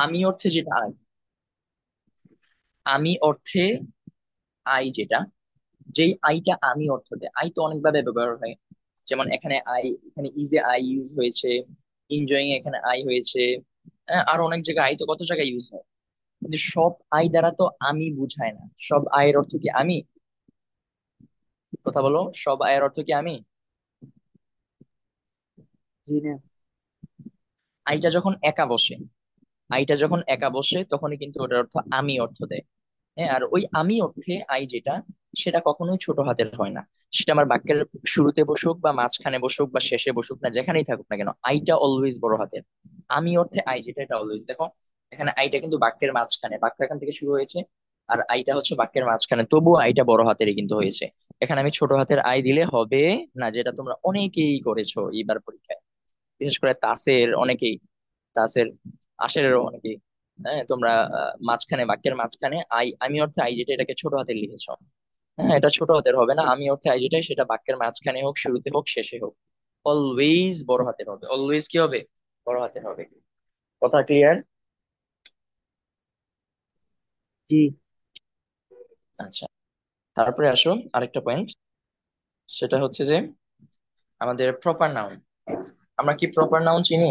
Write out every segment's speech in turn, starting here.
আমি অর্থে যেটা আই, আমি অর্থে আই যেটা, যেই আইটা আমি অর্থ দেয়, আই তো অনেকভাবে ব্যবহার হয়। যেমন এখানে আই, এখানে ইজে আই ইউজ হয়েছে, এনজয়িং এখানে আই হয়েছে। আর অনেক জায়গায় আই তো কত জায়গায় ইউজ হয়। কিন্তু সব আই দ্বারা তো আমি বুঝায় না। সব আয়ের অর্থ কি আমি? কথা বলো, সব আয়ের অর্থ কি আমি? জি না। আইটা যখন একা বসে, আইটা যখন একা বসে তখনই কিন্তু ওটার অর্থ আমি অর্থ দেয়। হ্যাঁ, আর ওই আমি অর্থে আই যেটা, সেটা কখনোই ছোট হাতের হয় না। সেটা আমার বাক্যের শুরুতে বসুক বা মাঝখানে বসুক বা শেষে বসুক না, যেখানেই থাকুক না কেন, আইটা অলওয়েজ বড় হাতের। আমি অর্থে আই যেটা, এটা অলওয়েজ দেখো, এখানে আইটা কিন্তু বাক্যের মাঝখানে, বাক্য এখান থেকে শুরু হয়েছে, আর আইটা হচ্ছে বাক্যের মাঝখানে, তবুও আইটা বড় হাতেরই কিন্তু হয়েছে। এখানে আমি ছোট হাতের আই দিলে হবে না, যেটা তোমরা অনেকেই করেছো এইবার পরীক্ষায়, বিশেষ করে তাসের অনেকেই, তাসের আশেরেরও অনেকেই। হ্যাঁ, তোমরা মাঝখানে, বাক্যের মাঝখানে আই, আমি অর্থে আই যেটা, এটাকে ছোট হাতের লিখেছো। হ্যাঁ, এটা ছোট হাতের হবে না। আমি অর্থে আই যেটা, সেটা বাক্যের মাঝখানে হোক, শুরুতে হোক, শেষে হোক, অলওয়েজ বড় হাতের হবে। অলওয়েজ কি হবে? বড় হাতের হবে। কথা ক্লিয়ার? জি। আচ্ছা, তারপরে আসো আরেকটা পয়েন্ট। সেটা হচ্ছে যে আমাদের প্রপার নাউন। আমরা কি প্রপার নাউন চিনি?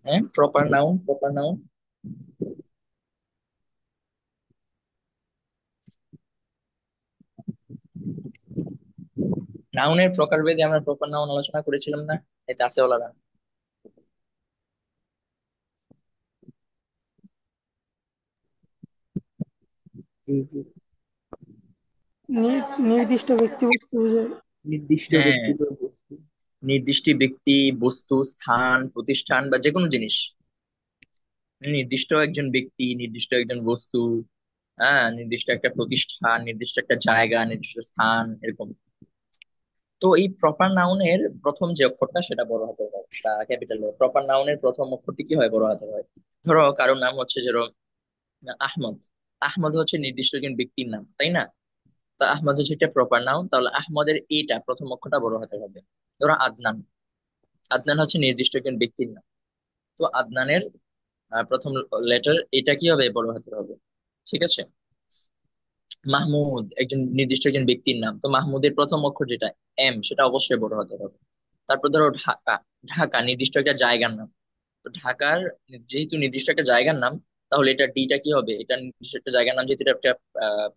হ্যাঁ, প্রপার নাউন, প্রপার নাউন। নাউনের প্রকারভেদে আমরা প্রপার নাউন আলোচনা করেছিলাম না, এতে আছে ওলারা? জি জি। নির্দিষ্ট ব্যক্তি বস্তু বোঝায়। নির্দিষ্ট হ্যাঁ, ব্যক্তি বা বস্তু। নির্দিষ্ট ব্যক্তি, বস্তু, স্থান, প্রতিষ্ঠান বা যে কোনো জিনিস। নির্দিষ্ট একজন ব্যক্তি, নির্দিষ্ট একজন বস্তু, হ্যাঁ, নির্দিষ্ট একটা প্রতিষ্ঠান, নির্দিষ্ট একটা জায়গা, নির্দিষ্ট স্থান, এরকম। তো এই প্রপার নাউনের প্রথম যে অক্ষরটা, সেটা বড় হাতের হয় বা ক্যাপিটাল হয়। প্রপার নাউনের প্রথম অক্ষরটি কি হয়? বড় হাতের হয়। ধরো কারোর নাম হচ্ছে, ধরো আহমদ। আহমদ হচ্ছে নির্দিষ্ট একজন ব্যক্তির নাম, তাই না? তো আহমদ হচ্ছে একটা প্রপার নাউন, তাহলে আহমদের এটা প্রথম অক্ষরটা বড় হাতের হবে। ধরো আদনান। আদনান হচ্ছে নির্দিষ্ট একজন ব্যক্তির নাম। তো আদনানের প্রথম লেটার এটা কি হবে? বড় হাতের হবে। ঠিক আছে। মাহমুদ একজন নির্দিষ্ট একজন ব্যক্তির নাম, তো মাহমুদের প্রথম অক্ষর যেটা এম, সেটা অবশ্যই বড় হাতের হবে। তারপর ধরো ঢাকা। ঢাকা নির্দিষ্ট একটা জায়গার নাম। তো ঢাকার, যেহেতু নির্দিষ্ট একটা জায়গার নাম, তাহলে এটা ডিটা কি হবে? এটা নির্দিষ্ট একটা জায়গার নাম, যেহেতু এটা একটা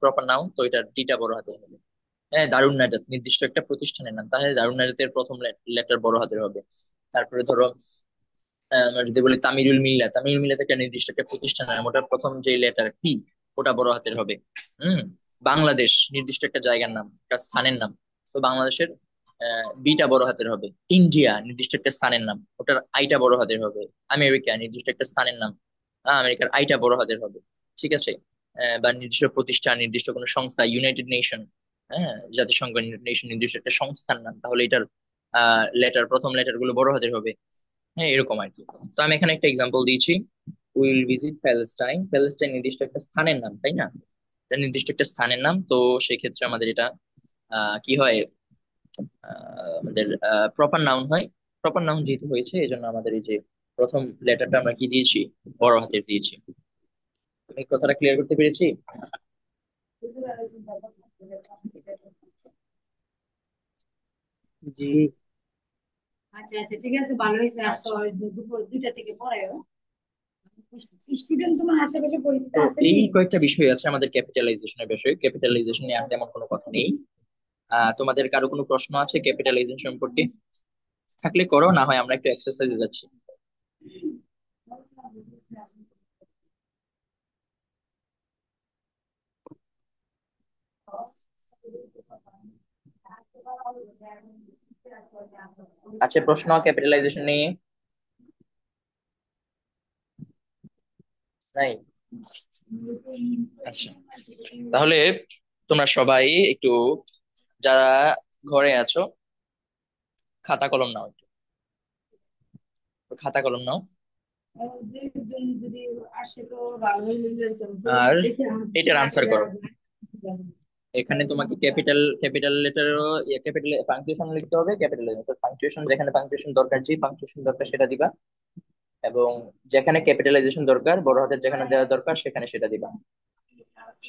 প্রপার নাউন, তো এটা ডিটা বড় হাতের হবে। হ্যাঁ, দারুন নাজাত নির্দিষ্ট একটা প্রতিষ্ঠানের নাম, তাহলে দারুন নাজাতের প্রথম লেটার বড় হাতের হবে। তারপরে ধরো আমরা যদি বলি তামিরুল মিল্লাহ, তামিরুল মিল্লাহ একটা নির্দিষ্ট একটা প্রতিষ্ঠানের নাম, ওটার প্রথম যে লেটার টি, ওটা বড় হাতের হবে। হুম। বাংলাদেশ নির্দিষ্ট একটা জায়গার নাম, একটা স্থানের নাম, তো বাংলাদেশের বিটা বড় হাতের হবে। ইন্ডিয়া নির্দিষ্ট একটা স্থানের নাম, ওটার আইটা বড় হাতের হবে। আমেরিকা নির্দিষ্ট একটা স্থানের নাম, আমেরিকার আইটা বড় হাতের হবে। ঠিক আছে। বা নির্দিষ্ট প্রতিষ্ঠান, নির্দিষ্ট কোনো সংস্থা, ইউনাইটেড নেশন, হ্যাঁ, জাতিসংঘ, ইউনাইটেড নেশন নির্দিষ্ট একটা সংস্থার নাম, তাহলে এটার লেটার, প্রথম লেটার গুলো বড় হাতের হবে। হ্যাঁ, এরকম আর কি। তো আমি এখানে একটা এক্সাম্পল দিয়েছি। Will visit Palestine. প্যালেস্টাইন নির্দিষ্ট একটা স্থানের নাম, তাই না? এটা নির্দিষ্ট একটা স্থানের নাম, তো সেক্ষেত্রে আমাদের এটা কি হয়? আমাদের প্রপার নাউন হয়। প্রপার নাউন যেহেতু হয়েছে, এই জন্য আমাদের এই যে প্রথম লেটারটা আমরা কি দিয়েছি? বড় হাতের দিয়েছি। আমি কথাটা ক্লিয়ার করতে পেরেছি? জি। আচ্ছা আচ্ছা, ঠিক আছে, ভালো হয়েছে। আসতো আচ্ছা, দুপুর 2টা থেকে পড়ায়ও। স্টুডেন্ট তোমার আশেপাশে পরিচিত তো আছে নি? এই কয়েকটা বিষয় আছে আমাদের ক্যাপিটালাইজেশনের বিষয়। ক্যাপিটালাইজেশন নিয়ে আর তেমন কোনো কথা নেই। তোমাদের কারো কোনো প্রশ্ন আছে ক্যাপিটালাইজেশন সম্পর্কে? থাকলে করো, না হয় আমরা একটু এক্সারসাইজে যাচ্ছি। আচ্ছা, প্রশ্ন ক্যাপিটালাইজেশন নিয়ে নাই? আচ্ছা, তাহলে তোমরা সবাই একটু, যারা ঘরে আছো, খাতা কলম নাও একটু। খাতা কলম নাও, যদি আসে তো ভালোই হইলো, তো আর দেখি আমার এটার রাখি আনসার করো। আর এখানে তোমাকে ক্যাপিটাল লেটারও ক্যাপিটাল পাংচুয়েশন লিখতে হবে, ক্যাপিটাল পাংচুয়েশন, যেখানে পাংচুয়েশন দরকার, যে পাংচুয়েশন দরকার সেটা দিবা। এবং যেখানে ক্যাপিটালাইজেশন দরকার, বড় হাতের যেখানে দেওয়া দরকার সেখানে সেটা দিবা।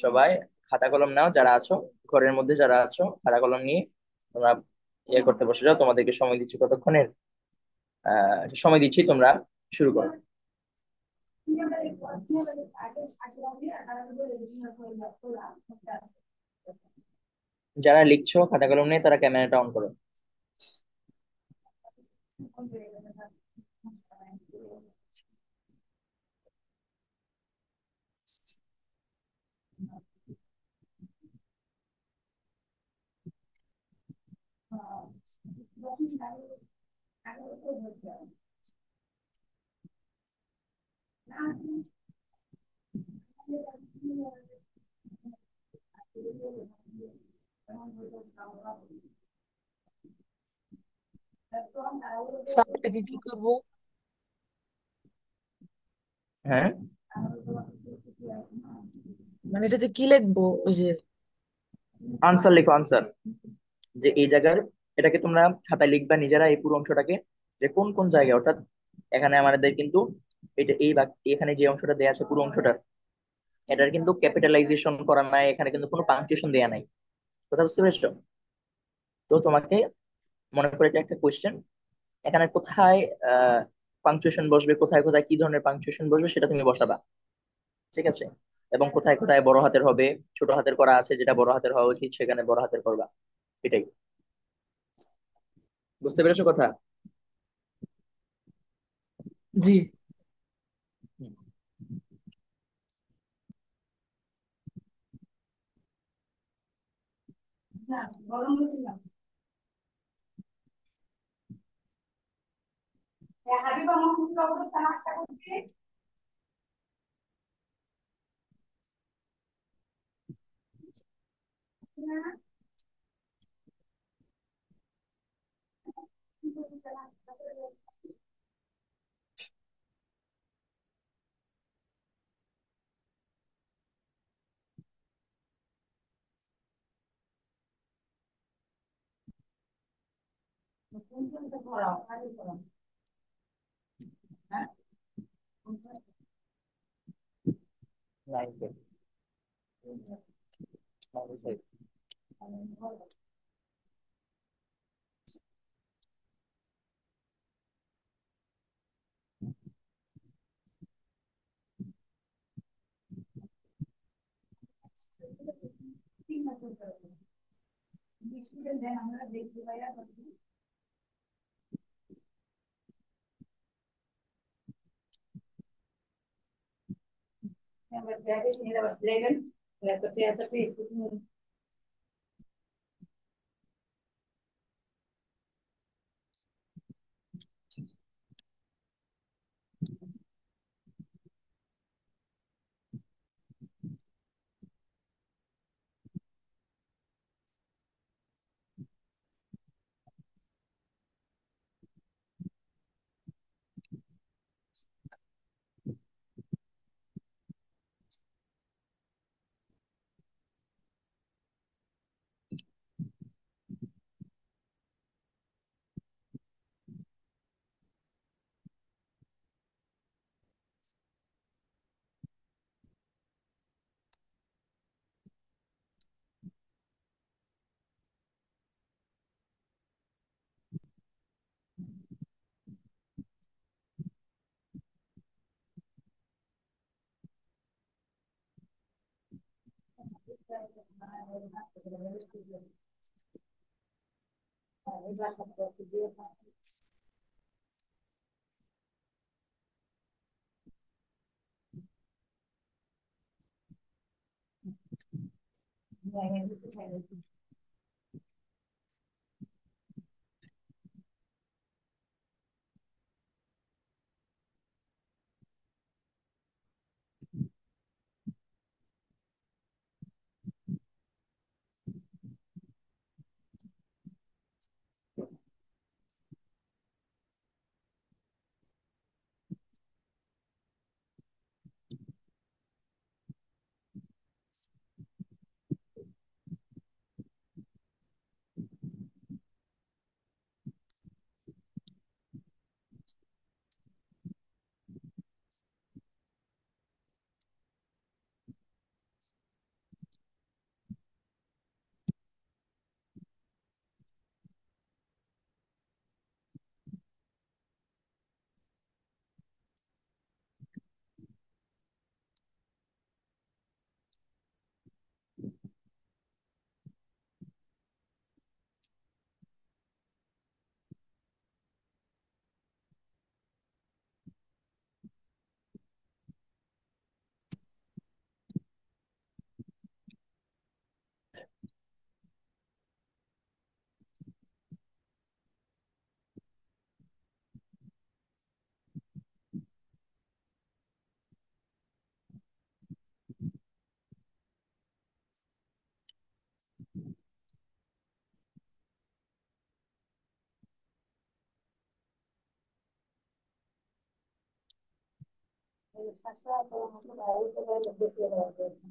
সবাই খাতা কলম নাও, যারা আছো ঘরের মধ্যে, যারা আছো খাতা কলম নিয়ে তোমরা করতে বসে যাও। তোমাদেরকে সময় দিচ্ছি কতক্ষণের, সময় দিচ্ছি, তোমরা শুরু করো। যারা লিখছো খাতা কলম নিয়ে, তারা ক্যামেরাটা অন করো। স্যার এটাকে কি করবো? হ্যাঁ, মানে এটাতে কি লিখবো? ওই যে আনসার লিখো, আনসার। যে এই জায়গার, এটাকে তোমরা খাতায় লিখবা নিজেরা, এই পুরো অংশটাকে, যে কোন কোন জায়গায়, অর্থাৎ এখানে আমাদের কিন্তু এটা এই এখানে যে অংশটা দেয়া আছে পুরো অংশটা, এটার কিন্তু ক্যাপিটালাইজেশন করা নাই, এখানে কিন্তু কোনো পাংচুয়েশন দেয়া নাই। কথা বুঝতে পেরেছো? তো তোমাকে মনে করে এটা একটা কোয়েশ্চেন, এখানে কোথায় পাংচুয়েশন বসবে, কোথায় কোথায় কি ধরনের পাংচুয়েশন বসবে সেটা তুমি বসাবা। ঠিক আছে? এবং কোথায় কোথায় বড় হাতের হবে, ছোট হাতের করা আছে, যেটা বড় হাতের হওয়া উচিত সেখানে বড় হাতের করবা। এটাই। বুঝতে পেরেছো কথা? জি। হুম। গরম হচ্ছিল। হাবিবা আমার খুব অবস্থা নাস্তা করছি। কোন কোন পড়াও খালি পড়াও। হ্যাঁ। Nine ten. তিন মাস করতে হবে। স্টুডেন্ট দেন আমরা দেখতে পাইয়া করছি। আমরা গ্র্যাজুয়েশন নিয়ে আবার সিলেবেন ল্যাপটপে এত page Disfrazado, todo el mundo para ir a los vestidos de la fiesta.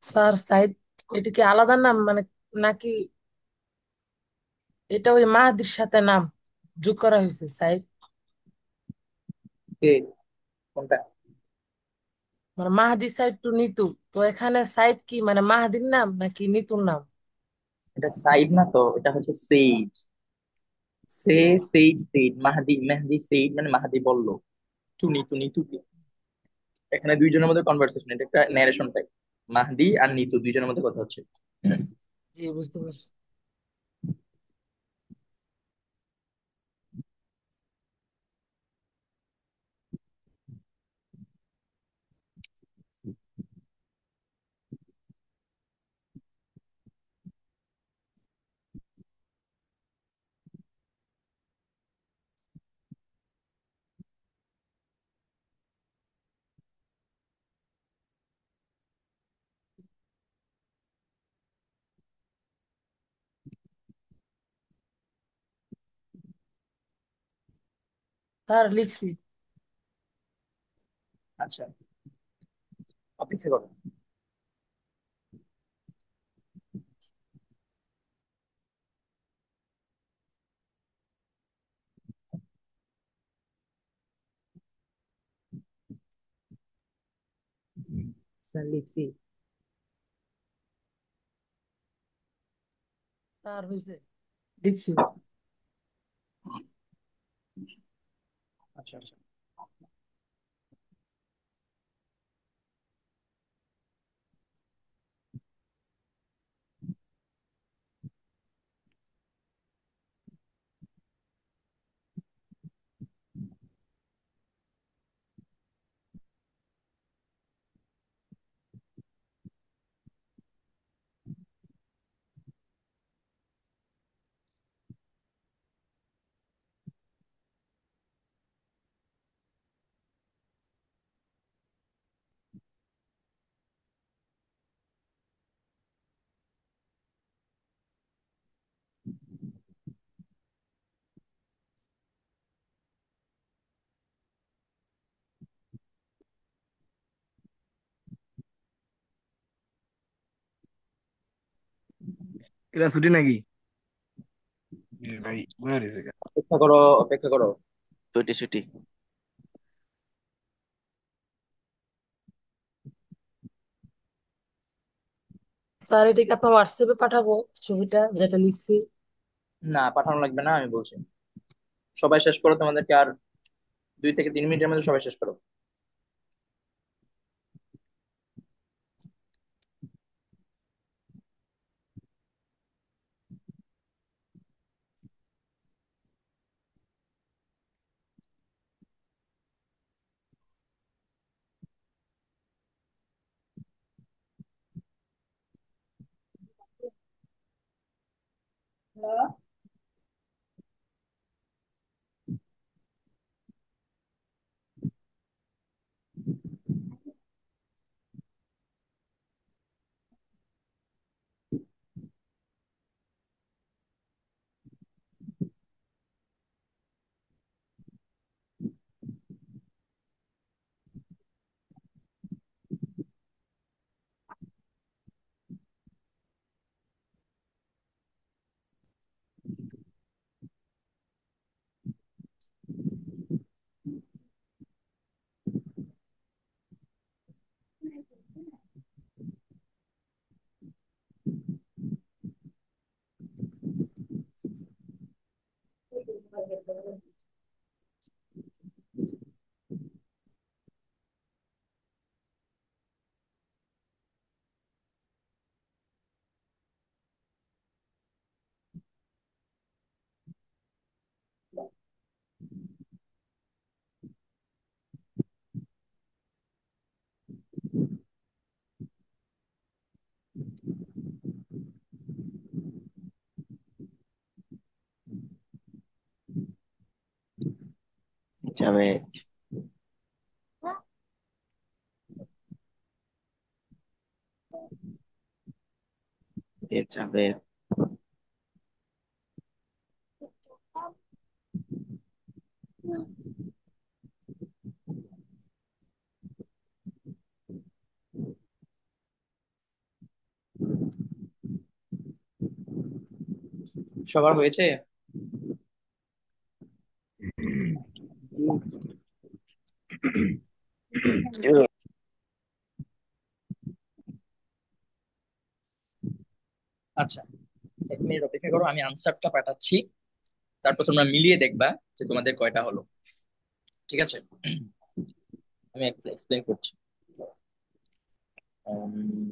Sir Saeed, এটা কি আলাদা নাম মানে, নাকি এটা ওই মাহাদির সাথে নাম যোগ করা হয়েছে সাইদ? কে? কোনটা? মানে মাহাদি সাইদ টু নিতু, তো এখানে সাইদ কি মানে মাহাদির নাম নাকি নিতুর নাম? এটা সাইদ না তো, এটা হচ্ছে সেইড। সেইড মাহাদি, মেহেদি সেইড মানে মাহাদি বলল। টুনি টুনি তুতি। এখানে দুইজনের মধ্যে কনভারসেশন, এটা একটা ন্যারেশন টাইপ। মাহদি আর নিতু দুইজনের মধ্যে কথা হচ্ছে। জি, বুঝতে পারছি। স্যার লিখছি। আচ্ছা, অপেক্ষা করো। স্যার লিখছি। স্যার হয়েছে, লিখছি। আচ্ছা আচ্ছা। এটা ছুটি নাকি? ভাই বুঝা রয়েছে। অপেক্ষা করো, অপেক্ষা করো। ছুটি ছুটি। স্যার এটাকে আপনার হোয়াটসঅ্যাপে পাঠাবো, ছবিটা যেটা লিখছি? না, পাঠানো লাগবে না, আমি বলছি। সবাই শেষ করো, তোমাদেরকে আর 2 থেকে 3 মিনিটের মধ্যে সবাই শেষ করো। হ্যালো। যাবে, যাবে। সবার হয়েছে? আচ্ছা, 1 মিনিট অপেক্ষা করো, আমি আনসারটা পাঠাচ্ছি, তারপর তোমরা মিলিয়ে দেখবা যে তোমাদের কয়টা হলো। ঠিক আছে, আমি একটু এক্সপ্লেন করছি। উম,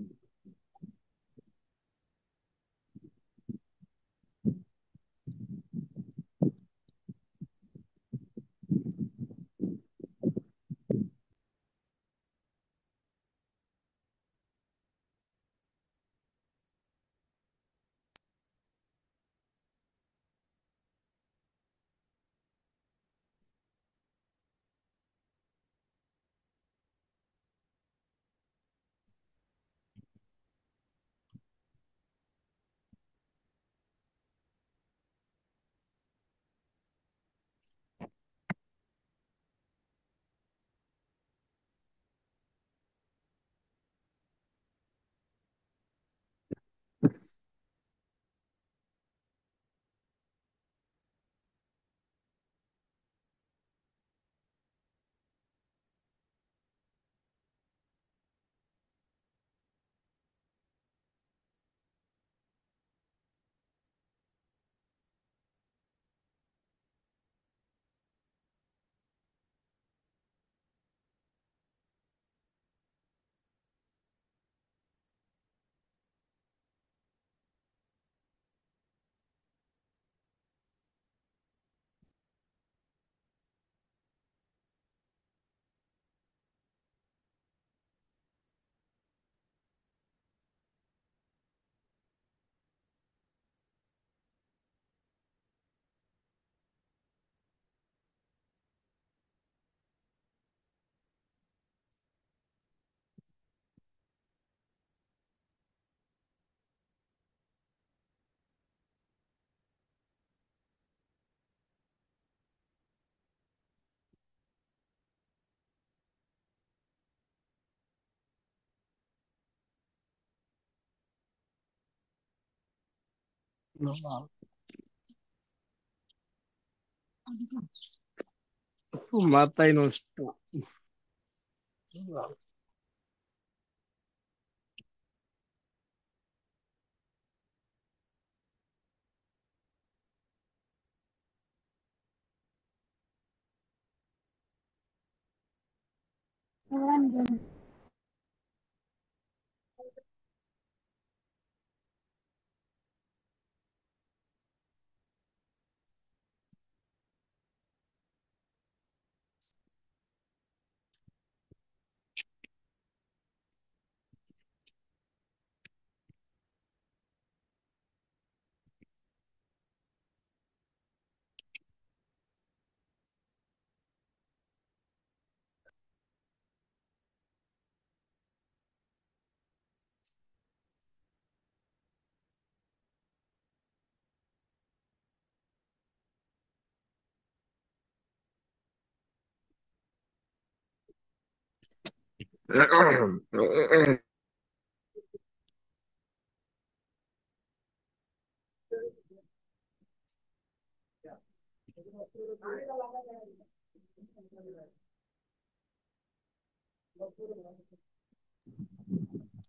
মাথায় নষ্ট।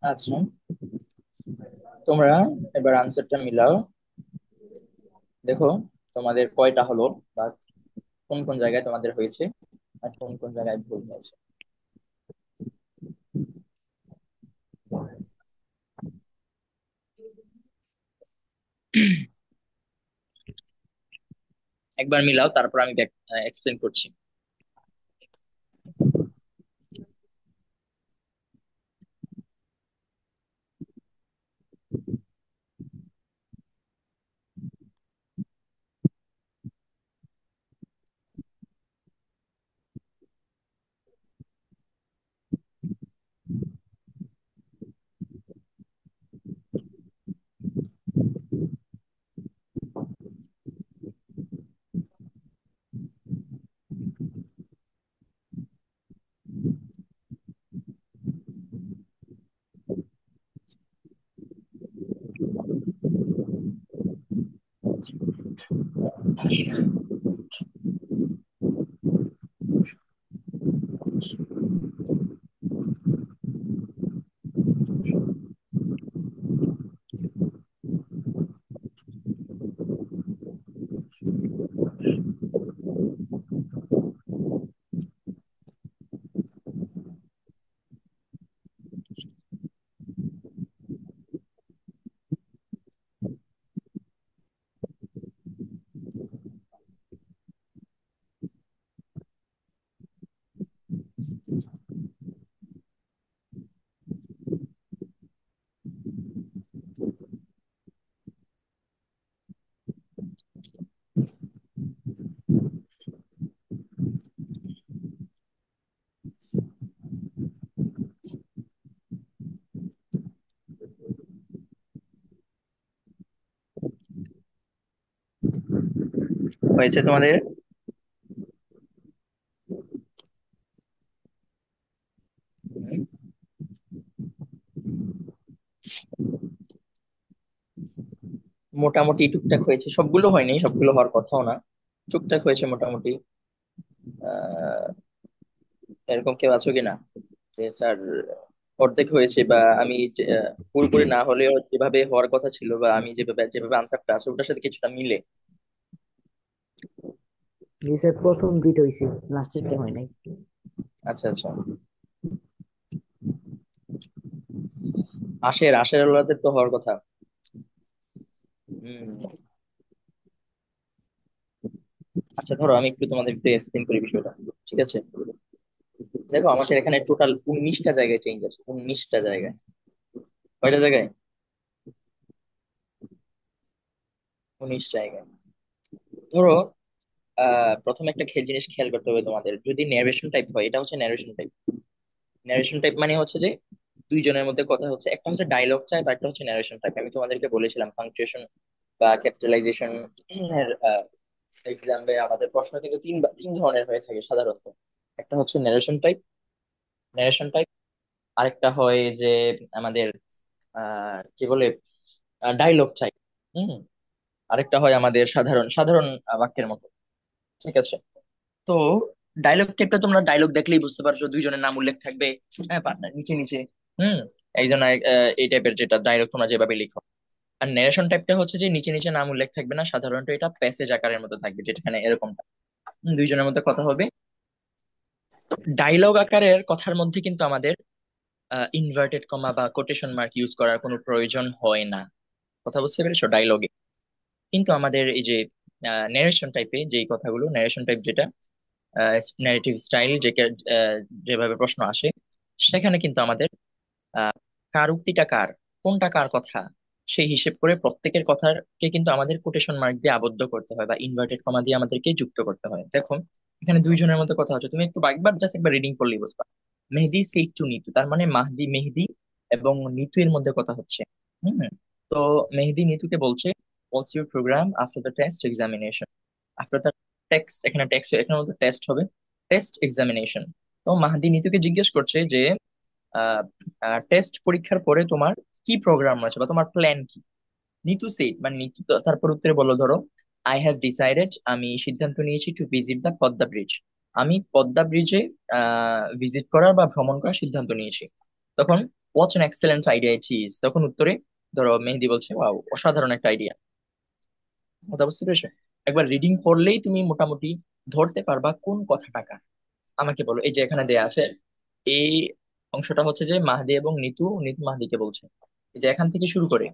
আচ্ছা, তোমরা এবার আনসারটা মিলাও। দেখো তোমাদের কয়টা হলো, বা কোন কোন জায়গায় তোমাদের হয়েছে আর কোন কোন জায়গায় ভুল হয়েছে। একবার মিলাও, তারপর আমি এক্সপ্লেন করছি। হয়েছে তোমাদের? হুম, মোটামুটি টুকটাক হয়েছে, সবগুলো হয়নি, সবগুলো হওয়ার কথাও না, টুকটাক হয়েছে মোটামুটি। আহ এরকম কেউ আছো কিনা যে স্যার অর্ধেক হয়েছে, বা আমি পুরোপুরি না হলেও যেভাবে হওয়ার কথা ছিল, বা আমি যেভাবে যেভাবে আনসারটা আছে ওটার সাথে কিছুটা মিলে? জি স্যার, প্রথম দুইটা হয়েছে, লাস্টেরটা হয় নাই। আচ্ছা আচ্ছা, আশের আল্লাহদের তো হওয়ার কথা। হম। আচ্ছা ধরো আমি একটু তোমাদের একটু এক্সপ্লেন করি বিষয়টা, ঠিক আছে? দেখো আমাদের এখানে টোটাল 19টা জায়গায় চেঞ্জ আছে, 19টা জায়গায়। কয়টা জায়গায়? 19 জায়গায়। ধরো প্রথমে একটা জিনিস খেয়াল করতে হবে তোমাদের, যদি ন্যারেশন টাইপ হয়, এটা হচ্ছে ন্যারেশন টাইপ। ন্যারেশন টাইপ মানে হচ্ছে যে দুইজনের মধ্যে কথা হচ্ছে, একটা হচ্ছে ডায়লগ টাইপ আর একটা হচ্ছে ন্যারেশন টাইপ। আমি তোমাদেরকে বলেছিলাম পাংচুয়েশন বা ক্যাপিটালাইজেশন এর এক্সাম্পলে আমাদের প্রশ্ন কিন্তু তিন ধরনের হয়ে থাকে সাধারণত। একটা হচ্ছে ন্যারেশন টাইপ, আরেকটা হয় যে আমাদের কি বলে ডায়লগ টাইপ। হুম। আরেকটা হয় আমাদের সাধারণ সাধারণ বাক্যের মতো, ঠিক আছে? তো ডায়লগ টাইপটা তোমরা ডায়লগ দেখলেই বুঝতে পারছো, দুইজনের নাম উল্লেখ থাকবে, হ্যাঁ, partner নিচে নিচে। হুম। একজন এই টাইপের যেটা ডায়লগ তোমরা যেভাবে লিখো। আর ন্যারেশন টাইপটা হচ্ছে যে নিচে নিচে নাম উল্লেখ থাকবে না, সাধারণত এটা প্যাসেজ আকারের মতো থাকবে, যেখানে এরকমটা দুইজনের মধ্যে কথা হবে। ডায়লগ আকারের কথার মধ্যে কিন্তু আমাদের ইনভার্টেড কমা বা কোটেশন মার্ক ইউজ করার কোনো প্রয়োজন হয় না। কথা বুঝতে পেরেছো? ডায়লগে কিন্তু আমাদের এই যে ন্যারেশন টাইপে যেই কথাগুলো, ন্যারেশন টাইপ যেটা ন্যারেটিভ স্টাইল যে যেভাবে প্রশ্ন আসে, সেখানে কিন্তু আমাদের আহ, কার উক্তিটা কার, কোনটা কার কথা, সেই হিসেব করে প্রত্যেকের কথাকে কিন্তু আমাদের কোটেশন মার্ক দিয়ে আবদ্ধ করতে হয় বা ইনভার্টেড কমা দিয়ে আমাদেরকে যুক্ত করতে হয়। দেখো এখানে দুইজনের মধ্যে কথা হচ্ছে, তুমি একটু একবার জাস্ট একবার রিডিং করলেই বুঝবা। মেহেদি সেইড টু নিতু, তার মানে মাহদি মেহেদি এবং নিতু এর মধ্যে কথা হচ্ছে। হম। তো মেহেদি নিতুকে বলছে, what's your programme after the test examination. After the text, এখানে টেক্সট, এখানে মধ্যে টেস্ট হবে, টেস্ট এক্সামিনেশন। তো মাহদি নিতুকে জিজ্ঞেস করছে যে টেস্ট পরীক্ষার পরে তোমার কি প্রোগ্রাম আছে বা তোমার প্ল্যান কি। নিতু সেড, মানে নিতু তারপর উত্তরে বললো, ধরো, আই হ্যাভ ডিসাইডেড, আমি সিদ্ধান্ত নিয়েছি, to visit the Padma bridge, আমি পদ্মা ব্রিজে ভিজিট করার বা ভ্রমণ করার সিদ্ধান্ত নিয়েছি। তখন what's an excellent idea it is, তখন উত্তরে ধরো মেহেদি বলছে, ওয়াও, অসাধারণ একটা আইডিয়া। কথা বুঝতে পেরেছো? একবার রিডিং করলেই তুমি মোটামুটি ধরতে পারবা কোন কথাটা কার। আমাকে বলো, এই যে এখানে দেয়া আছে, এই অংশটা হচ্ছে যে মাহদি এবং নিতু, নিতু মাহদিকে বলছে। এই যে এখান থেকে শুরু করে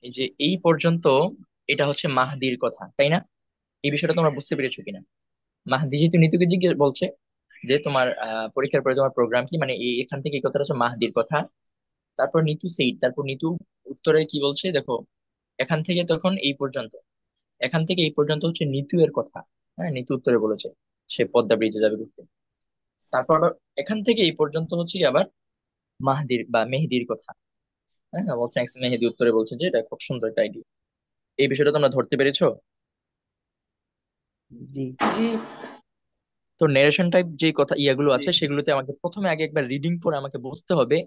এই যে এই পর্যন্ত, এটা হচ্ছে মাহদির কথা, তাই না? এই বিষয়টা তোমরা বুঝতে পেরেছো কিনা? মাহদি যেহেতু নিতুকে জিজ্ঞেস বলছে যে তোমার পরীক্ষার পরে তোমার প্রোগ্রাম কি, মানে এই এখান থেকে এই কথাটা হচ্ছে মাহদির কথা। তারপর নিতু সেইড, তারপর নিতু উত্তরে কি বলছে দেখো, এখান থেকে তখন এই পর্যন্ত, এখান থেকে এই পর্যন্ত হচ্ছে নিতু এর কথা। হ্যাঁ, নিতু উত্তরে বলেছে সে পদ্মা ব্রিজে যাবে ঘুরতে। তারপর আবার এখান থেকে এই পর্যন্ত হচ্ছে কি আবার মাহদির বা মেহেদির কথা। হ্যাঁ হ্যাঁ, বলছে মেহেদি উত্তরে বলছে যে এটা খুব সুন্দর একটা আইডিয়া। এই বিষয়টা তোমরা ধরতে পেরেছো? জি। জি। তো নেরেশন টাইপ যে কথা ইয়াগুলো আছে সেগুলোতে আমাকে প্রথমে আগে একবার রিডিং পড়ে আমাকে বুঝতে হবে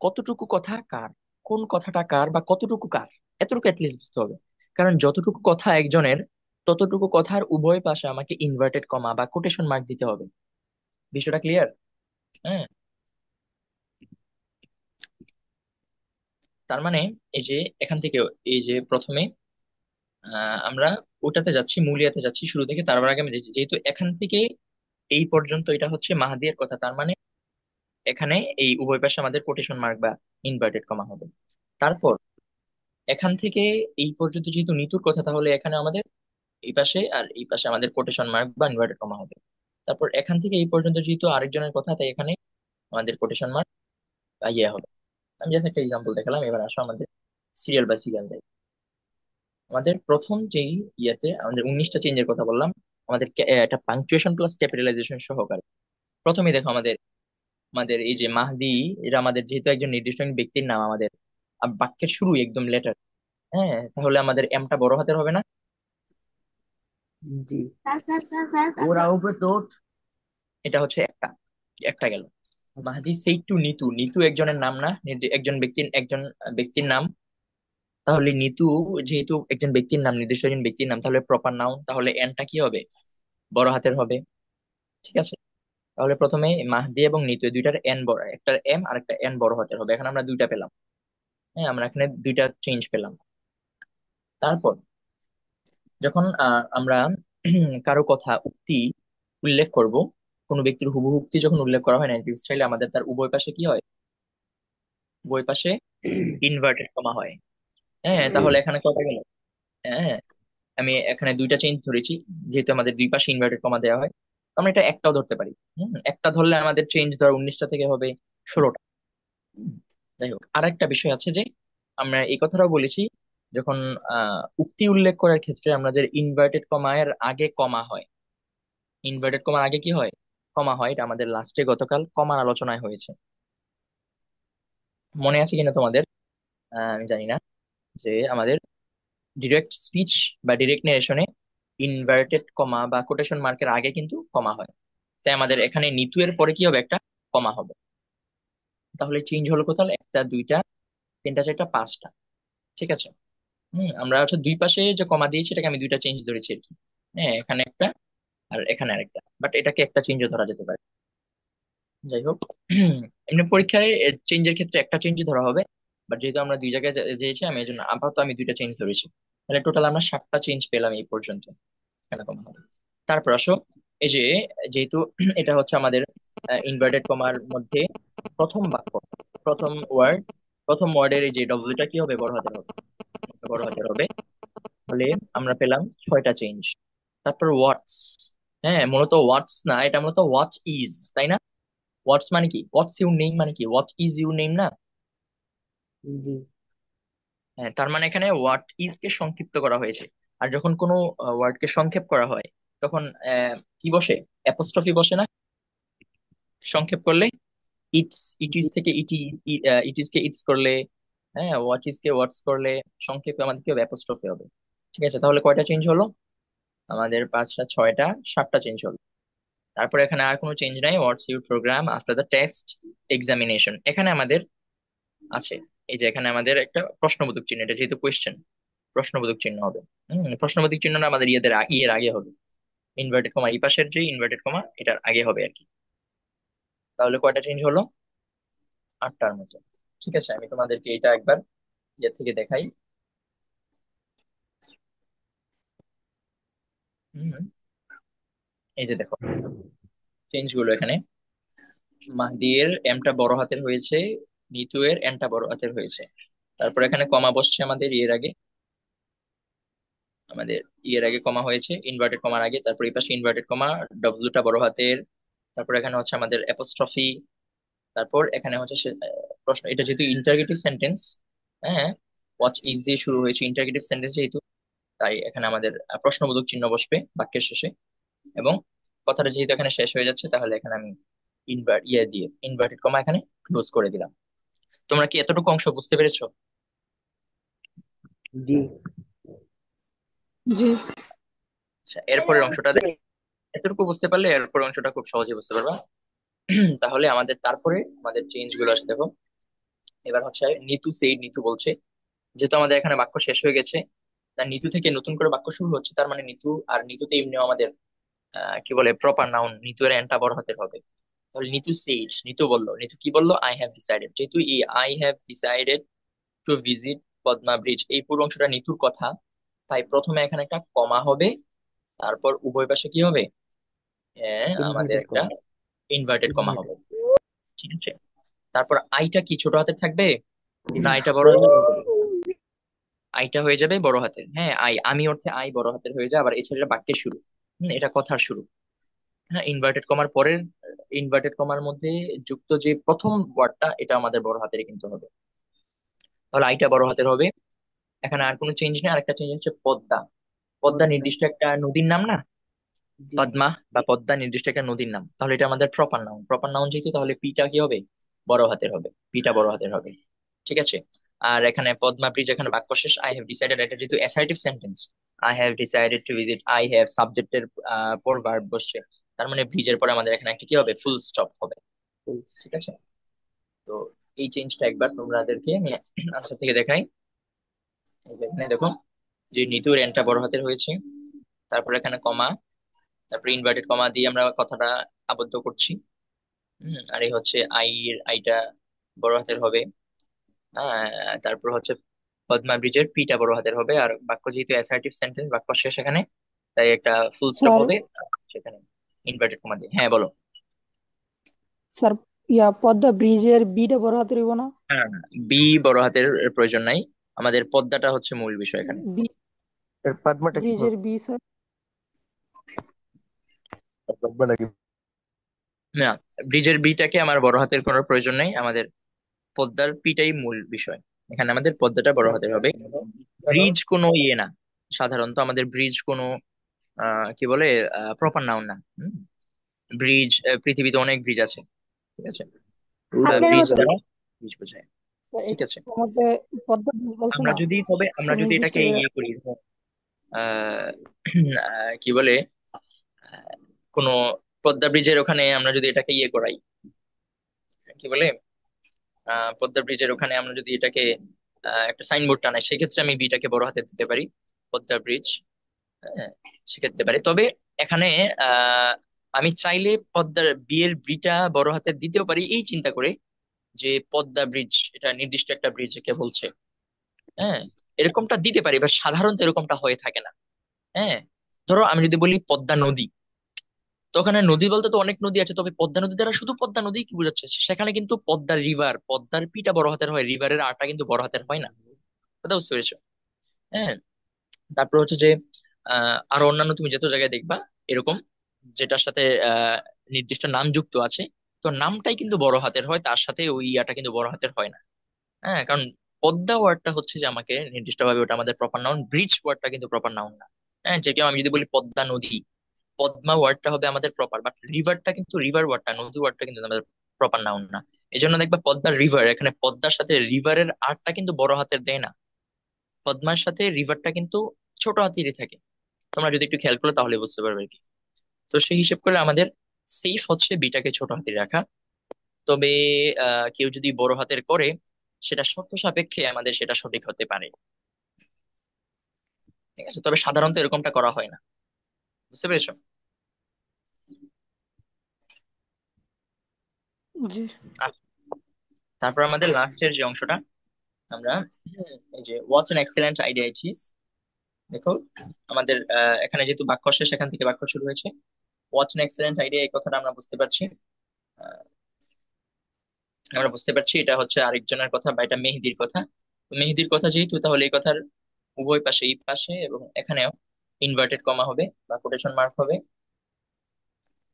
কতটুকু কথা কার, কোন কথাটা কার বা কতটুকু কার, এতটুকু অ্যাটলিস্ট বুঝতে হবে। কারণ যতটুকু কথা একজনের, ততটুকু কথার উভয় পাশে আমাকে ইনভার্টেড কমা বা কোটেশন মার্ক দিতে হবে। বিষয়টা ক্লিয়ার? হ্যাঁ। তার মানে এই যে এখান থেকে, এই যে প্রথমে আমরা ওটাতে যাচ্ছি, মূলিয়াতে যাচ্ছি শুরু থেকে, তারপর আগে আমি দেখছি যেহেতু এখান থেকে এই পর্যন্ত এটা হচ্ছে মাহাদির কথা, তার মানে এখানে এই উভয় পাশে আমাদের কোটেশন মার্ক বা ইনভার্টেড কমা হবে। তারপর এখান থেকে এই পর্যন্ত যেহেতু নিতুর কথা, তাহলে এখানে আমাদের এই পাশে আর এই পাশে আমাদের কোটেশন মার্ক বা ইনভার্টেড কমা হবে। তারপর এখান থেকে এই পর্যন্ত যেহেতু আরেকজনের কথা, তাই এখানে আমাদের কোটেশন মার্ক ইয়ে হবে। আমি জাস্ট একটা এক্সাম্পল দেখালাম, এবার আসো আমাদের সিরিয়াল বা সিরিয়াল যাই। আমাদের প্রথম যেই ইয়েতে আমাদের 19টা চেঞ্জের কথা বললাম, আমাদের একটা পাংচুয়েশন প্লাস ক্যাপিটালাইজেশন সহকারে। প্রথমে দেখো আমাদের, আমাদের এই যে মাহদি, এটা আমাদের যেহেতু একজন নির্দিষ্ট ব্যক্তির নাম, আমাদের বাক্যের শুরু একদম লেটার। হ্যাঁ, তাহলে আমাদের এমটা বড় হাতের হবে না? জি। স্যার স্যার স্যার স্যার ওরা উপরে তো ওঠ। এটা হচ্ছে একটা, একটা গেল। মাহদি সেই টু নিতু, নিতু একজনের নাম না, একজন ব্যক্তির, একজন ব্যক্তির নাম। তাহলে নিতু যেহেতু একজন ব্যক্তির নাম, নির্দিষ্ট একজন ব্যক্তির নাম, তাহলে প্রপার নাউন, তাহলে এনটা কি হবে? বড় হাতের হবে। ঠিক আছে? তাহলে প্রথমে মাহদি এবং নিতু এই দুইটার এন বড়, একটা এম আর একটা এন বড় হাতের হবে। এখন আমরা দুইটা পেলাম। হ্যাঁ, আমরা এখানে দুইটা চেঞ্জ পেলাম। তারপর যখন আমরা কারো কথা উক্তি উল্লেখ করব, কোনো ব্যক্তির হুবহু উক্তি যখন উল্লেখ করা হয় নেগেটিভ স্টাইলে, আমাদের তার উভয় পাশে কি হয়? উভয় পাশে ইনভার্টেড কমা হয়। হ্যাঁ, তাহলে এখানে কত গেল? হ্যাঁ, আমি এখানে দুইটা চেঞ্জ ধরেছি, যেহেতু আমাদের দুই পাশে ইনভার্টেড কমা দেওয়া হয়। আমরা এটা একটাও ধরতে পারি। একটা ধরলে আমাদের চেঞ্জ ধর 19টা থেকে হবে 16টা। যাই হোক, আর একটা বিষয় আছে যে আমরা এই কথাটাও বলেছি, যখন উক্তি উল্লেখ করার ক্ষেত্রে আমাদের ইনভার্টেড কমায়ের আগে কমা হয়। ইনভার্টেড কমার আগে কি হয়? কমা হয়। এটা আমাদের লাস্টে গতকাল কমার আলোচনায় হয়েছে। মনে আছে কিনা তোমাদের? আমি জানি না যে আমাদের ডিরেক্ট স্পিচ বা ডিরেক্ট নারেশনে ইনভার্টেড কমা বা কোটেশন মার্কের আগে কিন্তু কমা হয়। তাই আমাদের এখানে নিতু এর পরে কি হবে? একটা কমা হবে। তাহলে চেঞ্জ হলো কোথাও একটা, দুইটা, তিনটা, চারটা, পাঁচটা। ঠিক আছে? আমরা হচ্ছে দুই পাশে যে কমা দিয়েছি এটাকে আমি দুইটা চেঞ্জ ধরেছি আর কি। হ্যাঁ, এখানে একটা আর এখানে আরেকটা, বাট এটাকে একটা চেঞ্জও ধরা যেতে পারে। যাই হোক, এমনি পরীক্ষায় চেঞ্জের ক্ষেত্রে একটা চেঞ্জই ধরা হবে। বাট যেহেতু আমরা দুই জায়গায় যেয়েছি, আমি এই জন্য আপাতত আমি দুইটা চেঞ্জ ধরেছি। তাহলে টোটাল আমরা 7টা চেঞ্জ পেলাম এই পর্যন্ত। এরকম হবে। তারপর আসো, এই যে যেহেতু এটা হচ্ছে আমাদের ইনভার্টেড কমার মধ্যে প্রথম বাক্য, প্রথম ওয়ার্ড, প্রথম ওয়ার্ডের এই যে ডব্লিউটা কি হবে, বড় হাতের হবে, বড় হাতের হবে। তাহলে আমরা পেলাম 6টা চেঞ্জ। তারপর হোয়াটস, হ্যাঁ মূলত হোয়াটস না, এটা মূলত হোয়াট ইজ, তাই না? হোয়াটস মানে কি, হোয়াটস ইউর নেম মানে কি, হোয়াট ইজ ইউর নেম না? জি। হ্যাঁ, তার মানে এখানে হোয়াট ইজ কে সংক্ষিপ্ত করা হয়েছে। আর যখন কোনো ওয়ার্ড কে সংক্ষেপ করা হয় তখন কি বসে, অ্যাপোস্ট্রফি বসে না সংক্ষেপ করলে? ইটস, ইট ইজ থেকে ইটি, ইট ইজ কে ইটস করলে, হ্যাঁ হোয়াট ইজ কে হোয়াটস করলে সংক্ষেপে আমাদের কি হবে, অ্যাপোস্ট্রফি হবে। ঠিক আছে, তাহলে কয়টা চেঞ্জ হলো আমাদের? 5টা, 6টা, 7টা চেঞ্জ হলো। তারপর এখানে আর কোনো চেঞ্জ নাই। What's your programme after the test examination, এখানে আমাদের আছে এই যে এখানে আমাদের একটা প্রশ্নবোধক চিহ্ন, এটা যেহেতু কোয়েশ্চেন, প্রশ্নবোধক চিহ্ন হবে। প্রশ্নবোধক চিহ্নটা আমাদের ইয়ের আগে হবে, ইনভার্টেড কমা, এই পাশের যে ইনভার্টেড কমা এটার আগে হবে আর কি। তাহলে কয়টা চেঞ্জ হলো? 8টার মতো। ঠিক আছে, আমি তোমাদেরকে এটা একবার ইয়ে থেকে দেখাই। হুম, এই যে দেখো চেঞ্জ গুলো এখানে, মাহদির এমটা বড় হাতের হয়েছে, নিতু এর এনটা বড় হাতের হয়েছে। তারপর এখানে কমা বসছে আমাদের ইয়ের আগে, আমাদের ইয়ের আগে কমা হয়েছে, ইনভার্টেড কমার আগে। তারপর এই পাশে ইনভার্টেড কমা, ডব্লিউটা বড় হাতের। তারপর এখানে হচ্ছে আমাদের অ্যাপোস্ট্রফি। তারপর এখানে হচ্ছে প্রশ্ন, এটা যেহেতু ইন্টারগেটিভ সেন্টেন্স, হ্যাঁ ওয়াচ ইজ দিয়ে শুরু হয়েছে, ইন্টারগেটিভ সেন্টেন্স যেহেতু, তাই এখানে আমাদের প্রশ্নবোধক চিহ্ন বসবে বাক্যের শেষে। এবং কথাটা যেহেতু এখানে শেষ হয়ে যাচ্ছে, তাহলে এখানে আমি দিয়ে ইনভার্টেড কমা এখানে ক্লোজ করে দিলাম। তোমরা কি এতটুকু অংশ বুঝতে পেরেছো? জি। জি। আচ্ছা, এরপরের অংশটা এতটুকু বুঝতে পারলে এরপরের অংশটা খুব সহজে বুঝতে পারবা। তাহলে আমাদের তারপরে আমাদের চেঞ্জ গুলো আসে দেখো। এবার হচ্ছে নিতু সেইড, নিতু বলছে, যেহেতু আমাদের এখানে বাক্য শেষ হয়ে গেছে, তার নিতু থেকে নতুন করে বাক্য শুরু হচ্ছে, তার মানে নিতু আর নিতুতে এমনিও আমাদের কি বলে প্রপার নাউন, নিতু এর এনটা বড় হাতের হবে। তাহলে নিতু সেইড, নিতু বললো, নিতু কি বললো, আই হ্যাভ ডিসাইডেড। যেহেতু এই I have decided to visit Padma bridge, এই পুরো অংশটা নিতুর কথা, তাই প্রথমে এখানে একটা কমা হবে, তারপর উভয় পাশে কি হবে, আমাদের ইনভার্টেড একটা কমা। ইনভার্টেড কমা হবে। ইনভার্টেড। ঠিক আছে, তারপর আইটা কি ছোট হাতের থাকবে না আইটা বড় হাতের হয়ে যাবে? আইটা হয়ে যাবে বড় হাতের, হ্যাঁ আই, আমি অর্থে আই বড় হাতের হয়ে যায়। আবার এছাড়া বাক্যের শুরু, এটা কথার শুরু। হ্যাঁ, ইনভার্টেড কমার পরের, ইনভার্টেড কমার মধ্যে যুক্ত যে প্রথম ওয়ার্ডটা, এটা আমাদের বড় হাতের কিন্তু হবে। তাহলে আইটা বড় হাতের হবে। এখানে আর কোনো চেঞ্জ নেই। আরেকটা চেঞ্জ হচ্ছে পদ্মা। পদ্মা পদ্মা। নির্দিষ্ট একটা নদীর নাম না, জি। পদ্মা বা পদ্মা নির্দিষ্ট একটা নদীর নাম, তাহলে এটা আমাদের প্রপার নাউন। প্রপার নাউন যেহেতু, তাহলে পিটা কি হবে, বড় হাতের হবে, পিটা বড় হাতের হবে। ঠিক আছে, আর এখানে পদ্মা ব্রিজ, এখানে বাক্য শেষ, আই হ্যাভ ডিসাইডেড, এটা যেহেতু assertive sentence, I have decided to visit, I have সাবজেক্টের পর ভার্ব বসছে, তার মানে ব্রিজের পরে আমাদের এখানে একটা কি হবে, ফুল স্টপ হবে। ঠিক আছে, তো এই চেঞ্জটা একবার তোমাদেরকে আমি আনসার থেকে দেখাই। এই যে এখানে দেখো যে নিতুর এনটা বড় হাতের হয়েছে, তারপর এখানে কমা, তারপর ইনভার্টেড কমা দিয়ে আমরা কথাটা আবদ্ধ করছি। আর এই হচ্ছে আই এর আইটা বড় হাতের হবে। তারপর হচ্ছে পদ্মা ব্রিজের পিটা বড় হাতের হবে। আর বাক্য যেহেতু অ্যাসার্টিভ সেন্টেন্স, বাক্য শেষ এখানে, তাই একটা ফুল স্টপ স্যার, হবে সেখানে, ইনভার্টেড কমা দিয়ে। হ্যাঁ বলো। স্যার, পদ্মা ব্রিজের বিটা বড় হাতের হইব না? হ্যাঁ, বি বড় হাতের প্রয়োজন নাই, আমাদের পদ্মাটা হচ্ছে মূল বিষয় এখানে। বি এর পাদমাটা কি ব্রিজের বি স্যার। পাদমা নাকি? না, ব্রিজের বিটাকে আমার বড় হাতের কোনো প্রয়োজন নেই, আমাদের পদ্মার পিটাই মূল বিষয়। এখানে আমাদের পদ্মাটা বড় হাতের হবে। কেন? ব্রিজ কোনো ইয়ে না, সাধারণত আমাদের ব্রিজ কোনো কি বলে প্রপার নাউন না। ব্রিজ, পৃথিবীতে অনেক ব্রিজ আছে, ঠিক আছে, আপনার ব্রিজ মতে দ্বারা ব্রিজ বোঝায়। স্যার, ঠিক এটা আছে, আমাকে পদ্মা ব্রিজ বলছে আমরা না, যদি, তবে আমরা যদি সুনির্দিষ্ট এটাকে ইয়ে করি, আহ কি বলে, আহ, কোনো পদ্মা ব্রিজের ওখানে আমরা যদি এটাকে ইয়ে করাই, কি বলে, পদ্মা ব্রিজের ওখানে আমরা যদি এটাকে একটা সাইনবোর্ড টানাই, সেক্ষেত্রে আমি বিটাকে বড় হাতে দিতে পারি, পদ্মা ব্রিজ, হ্যাঁ সেক্ষেত্রে পারি। তবে এখানে আহ আমি চাইলে পদ্মার বিয়ের বিটা বড় হাতে দিতেও পারি, এই চিন্তা করে যে পদ্মা ব্রিজ এটা নির্দিষ্ট একটা ব্রিজ কে বলছে, হ্যাঁ এরকমটা দিতে পারি, বা সাধারণত এরকমটা হয়ে থাকে না। হ্যাঁ, ধরো আমি যদি বলি পদ্মা নদী, তো ওখানে নদী বলতে তো অনেক নদী আছে, তবে পদ্মা নদী দ্বারা শুধু পদ্মা নদী কি বোঝাচ্ছে, সেখানে কিন্তু পদ্মা রিভার, পদ্মার পিটা বড় হাতের হয়, রিভারের আরটা কিন্তু বড় হাতের হয় না। কথা বুঝতে পেরেছো? হ্যাঁ। তারপর হচ্ছে যে আরো অন্যান্য তুমি যত জায়গায় দেখবা এরকম, যেটার সাথে আহ নির্দিষ্ট নাম যুক্ত আছে, তো নামটাই কিন্তু বড় হাতের হয়, তার সাথে ওই ইয়াটা কিন্তু বড় হাতের হয় না। হ্যাঁ, কারণ পদ্মা ওয়ার্ডটা হচ্ছে যে আমাকে নির্দিষ্টভাবে ওটা আমাদের প্রপার নাউন, ব্রিজ ওয়ার্ডটা কিন্তু প্রপার নাউন না। হ্যাঁ, যেটা আমি যদি বলি পদ্মা নদী, পদ্মা ওয়ার্ডটা হবে আমাদের প্রপার, বাট রিভারটা কিন্তু, রিভার ওয়ার্ডটা, নদী ওয়ার্ডটা কিন্তু আমাদের প্রপার নাউন না। এই জন্য দেখবা পদ্মা রিভার, এখানে পদ্মার সাথে রিভারের আরটা কিন্তু বড় হাতের দেয় না, পদ্মার সাথে রিভারটা কিন্তু ছোট হাতেরই থাকে। তোমরা যদি একটু খেয়াল করো তাহলে বুঝতে পারবে আর কি। তো সেই হিসেব করে আমাদের সেফ হচ্ছে বিটাকে ছোট হাতের রাখা। তবে কেউ যদি বড় হাতের করে, সেটা শর্ত সাপেক্ষে আমাদের সেটা সঠিক হতে পারে। ঠিক আছে, তবে সাধারণত এরকমটা করা হয় না। বুঝতে পেরেছো? জি। আচ্ছা, তারপর আমাদের লাস্টের যে অংশটা, আমরা এই যে what's an excellent idea it is. দেখো, আমাদের এখানে যেহেতু বাক্য শেষ, এখান থেকে বাক্য শুরু হয়েছে। হোয়াটস অ্যান এক্সেলেন্ট আইডিয়া, এই কথাটা আমরা বুঝতে পারছি। আহ, আমরা বুঝতে পারছি এটা হচ্ছে আরেকজনের কথা বা এটা মেহেদির কথা। তো মেহেদির কথা যেহেতু, তাহলে এই কথার উভয় পাশে, এই পাশে এবং এখানেও ইনভার্টেড কমা হবে বা কোটেশন মার্ক হবে।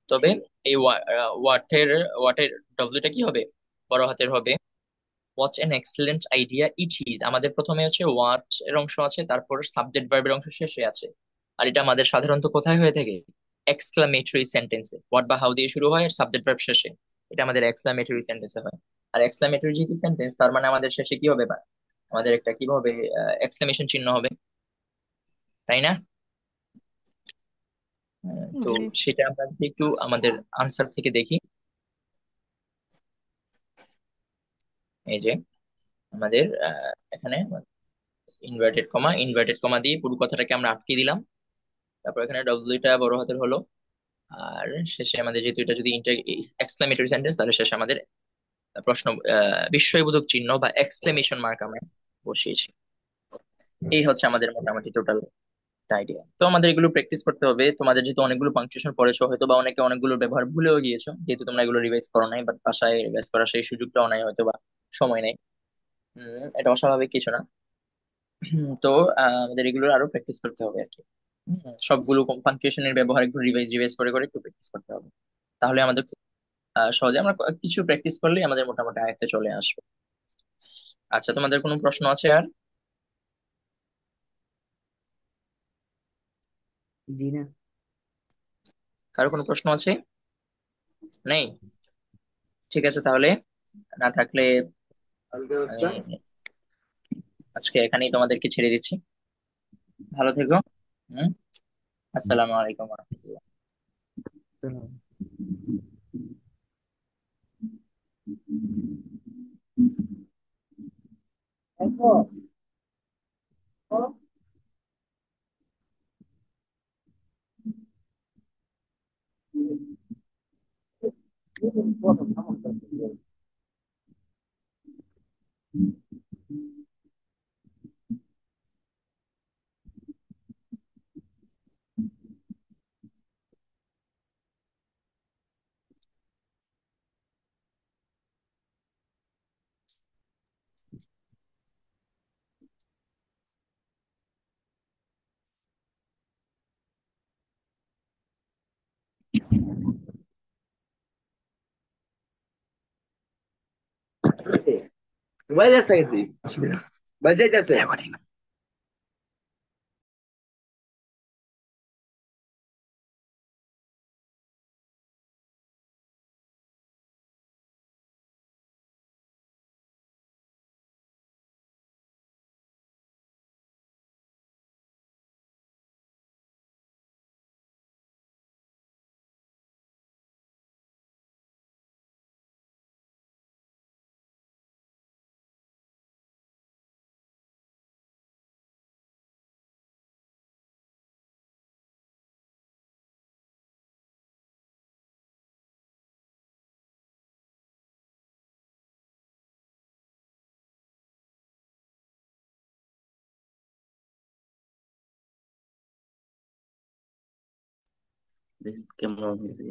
তবে এই ওয়াটের, ওয়াটের ডব্লিউটা কি হবে, বড় হাতের হবে। What's an excellent idea it is, আমাদের প্রথমে হচ্ছে হোয়াট এর অংশ আছে, তারপর সাবজেক্ট ভার্বের অংশ শেষে আছে। আর এটা আমাদের সাধারণত কোথায় হয়ে থাকে, এক্সক্লামেটরি সেন্টেন্সে, হোয়াট বা হাউ দিয়ে শুরু হয় আর সাবজেক্ট ভার্ব শেষে, এটা আমাদের এক্সক্লামেটরি সেন্টেন্সে হয়। আর এক্সক্লামেটরি যেহেতু সেন্টেন্স, তার মানে আমাদের শেষে কি হবে, বা আমাদের একটা কি হবে, এক্সক্লামেশন চিহ্ন হবে, তাই না? তো জি। সেটা আমরা যদি একটু আমাদের আনসার থেকে দেখি, এই যে আমাদের এখানে ইনভার্টেড কমা, ইনভার্টেড কমা দিয়ে পুরো কথাটাকে আমরা আটকে দিলাম। তারপর এখানে ডব্লিউটা বড় হাতের হলো। আর শেষে আমাদের যেহেতু এটা যদি এক্সক্লামেটরি সেন্টেন্স, তাহলে শেষে আমাদের প্রশ্ন, বিস্ময়বোধক চিহ্ন বা এক্সক্লেমেশন মার্ক আমরা বসিয়েছি। এই হচ্ছে আমাদের মোটামুটি টোটাল আইডিয়া। তো আমাদের এগুলো প্র্যাকটিস করতে হবে। তোমাদের যেহেতু অনেকগুলো পাংচুয়েশন পড়েছো, হয়তো বা অনেকে অনেকগুলো ব্যবহার ভুলেও গিয়েছো, যেহেতু তোমরা এগুলো রিভাইজ করো নাই, বাট বাসায় রিভাইজ করার সেই সুযোগটাও নাই হয়তো বা সময় নেই। এটা অস্বাভাবিক কিছু না। তো আমাদের এগুলো আরো প্র্যাকটিস করতে হবে আর কি। সবগুলো পাংচুয়েশনের ব্যবহার একটু রিভাইজ রিভাইজ করে করে একটু প্র্যাকটিস করতে হবে। তাহলে আমাদের সহজে আমরা কিছু প্র্যাকটিস করলেই আমাদের মোটামুটি আয়ত্তে চলে আসবে। আচ্ছা, তোমাদের কোনো প্রশ্ন আছে আর? জি না। কারো কোনো প্রশ্ন আছে? নেই? ঠিক আছে, তাহলে না থাকলে আমি আজকে এখানেই তোমাদেরকে ছেড়ে দিচ্ছি। ভালো থেকো। হুম। আসসালামু আলাইকুম ওয়া রাহমাতুল্লাহ। তো কেমন হয়েছে